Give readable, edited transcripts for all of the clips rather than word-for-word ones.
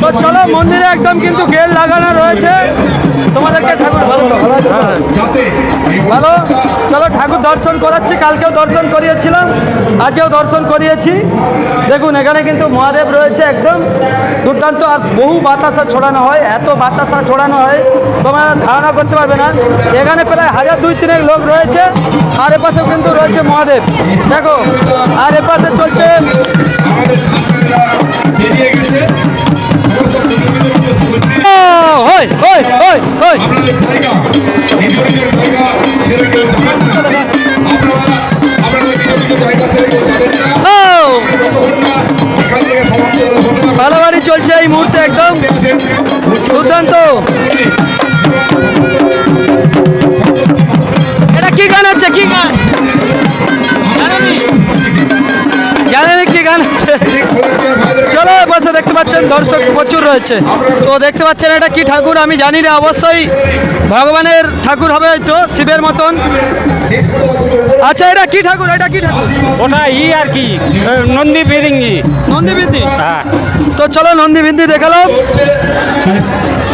তো চলো মন্দিরে একদম কিন্তু গেট লাগানো রয়েছে। তোমাদেরকে ঠাকুর ভালো তো ভালো আছে? ভালো। চলো ঠাকুর দর্শন করাচ্ছি, কালকেও দর্শন করিয়েছিলাম, আজকেও দর্শন করিয়েছি। দেখুন এখানে কিন্তু মহাদেব রয়েছে একদম দুর্দান্ত। আর বহু বাতাসা ছড়ানো হয়, এত বাতাসা ছড়ানো হয় তোমরা ধারণা করতে পারবে না। এখানে প্রায় 1000-2000 লোক রয়েছে। আর এপাশেও কিন্তু রয়েছে মহাদেব, দেখো। আর এপাশে চলছে পালাবাড়ি চলছে এই মুহূর্তে একদম দুর্দান্ত। এটা কি গান হচ্ছে? কি গান জানেন কি গান হচ্ছে? চলো বসে দেখতে পাচ্ছেন দর্শক প্রচুর রয়েছে। তো দেখতে পাচ্ছেন এটা কি ঠাকুর আমি জানি না, অবশ্যই ভগবানের ঠাকুর হবে, তো শিবের মতন। আচ্ছা এটা কি ঠাকুর? এটা কি ঠাকুর? ওটা আর কি নন্দী বিরিঙ্গি। নন্দী বিন্দি? হ্যাঁ। তো চলো নন্দী বিন্দি দেখালাম।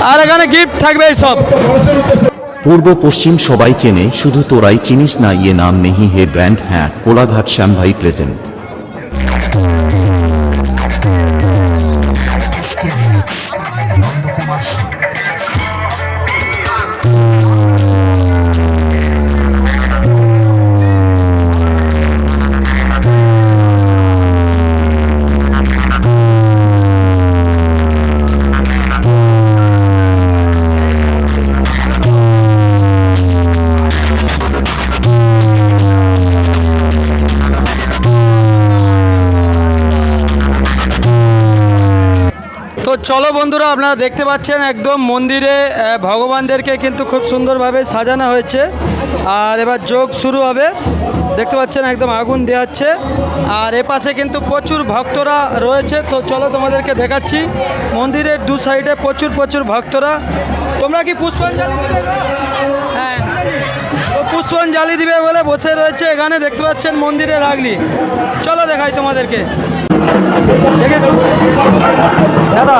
আর এখানে গিফট থাকবে এই সব। পূর্ব পশ্চিম সবাই চেনে, শুধু তোরাই চিনিস না, ইয়ে নাম নেহি হে ব্র্যান্ড। হ্যাঁ, কোলাঘাট শ্যামভাই প্রেজেন্ট। তো চলো বন্ধুরা, আপনারা দেখতে পাচ্ছেন একদম মন্দিরে ভগবানদেরকে কিন্তু খুব সুন্দরভাবে সাজানো হয়েছে। আর এবার যোগ শুরু হবে, দেখতে পাচ্ছেন একদম আগুন দেওয়াচ্ছে। আর এপাশে কিন্তু প্রচুর ভক্তরা রয়েছে। তো চলো তোমাদেরকে দেখাচ্ছি মন্দিরের দু সাইডে প্রচুর ভক্তরা। তোমরা কি পুষ্পাঞ্জলি দিবে? হ্যাঁ, তো পুষ্পাঞ্জলি দিবে বলে বসে রয়েছে এখানে, দেখতে পাচ্ছেন মন্দিরে লাগলি। চলো দেখাই তোমাদেরকে। দেখে দাদা,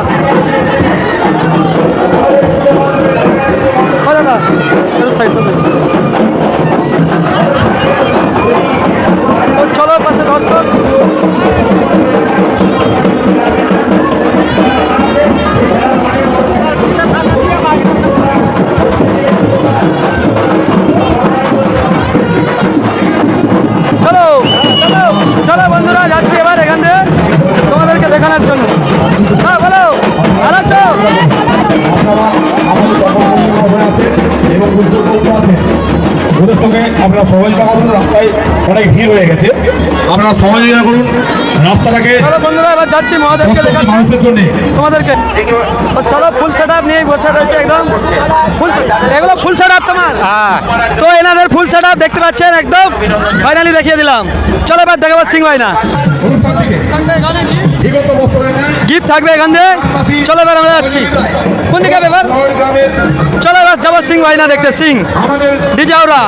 ও দাদা সাইড করবে। তো চলো পাশে দর্শক। চলো চলো বন্ধুরা, যাচ্ছি এবার এখান থেকে তোমাদেরকে দেখানোর জন্য। হ্যাঁ বলো, ভালো আছো? ওদের সঙ্গে আপনারা সহযোগিতা করুন, রাস্তায় অনেক ভিড় হয়ে গেছে, আপনারা সহযোগিতা করুন রাস্তাটাকে। চলো বন্ধুরা, এবার যাচ্ছি মহাদেবকে দেখাচ্ছি মানুষের জন্য তোমাদেরকে। চলো ফুল সেট আপ নিয়েই বসে রয়েছে একদম ফুল। এগুলো ফুল সেট আপ তোমার? তো এনাদের ফুল সেট আপ দেখতে পাচ্ছেন একদম ফাইনালি দেখিয়ে দিলাম। চলো এবার দেখাবো সিং ভাই না গিফট থাকবে এখান থেকে। চলো এবার আমরা যাচ্ছি কোন দিকে এবার? চলো এবার যাবো সিং ভাই না দেখতে, সিং ডিজে ওরা।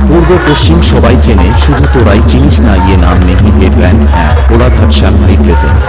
পূর্ব পশ্চিম সবাই চেনে, শুধু তোরাই চিনিস না, ইয়ে নাম নেহি হে ব্র্যান্ড। হ্যাঁ, কোলাঘাট শ্যামভাই প্রেজেন্ট।